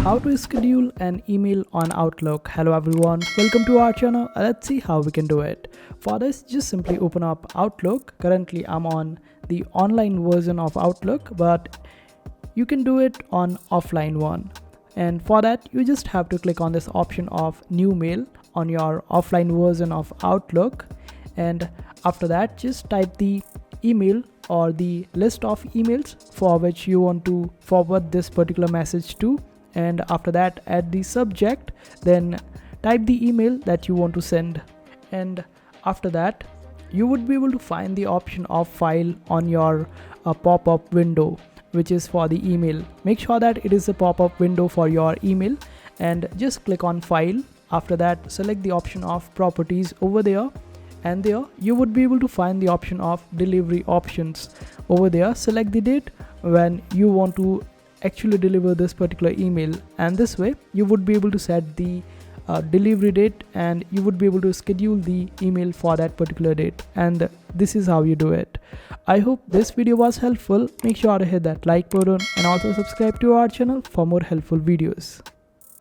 How to schedule an email on Outlook. Hello everyone, welcome to our channel. Let's see how we can do it. For this, just simply open up Outlook. Currently I'm on the online version of Outlook, but you can do it on offline one. And for that, you just have to click on this option of new mail on your offline version of Outlook. And after that, just type the email or the list of emails for which you want to forward this particular message to, and after that add the subject, then type the email that you want to send. And after that, you would be able to find the option of file on your pop-up window, which is for the email. Make sure that it is a pop-up window for your email and just click on file. After that, select the option of properties over there, and there you would be able to find the option of delivery options. Over there, select the date when you want to actually deliver this particular email, and this way you would be able to set the delivery date, and you would be able to schedule the email for that particular date. And this is how you do it. I hope this video was helpful. Make sure to hit that like button and also subscribe to our channel for more helpful videos.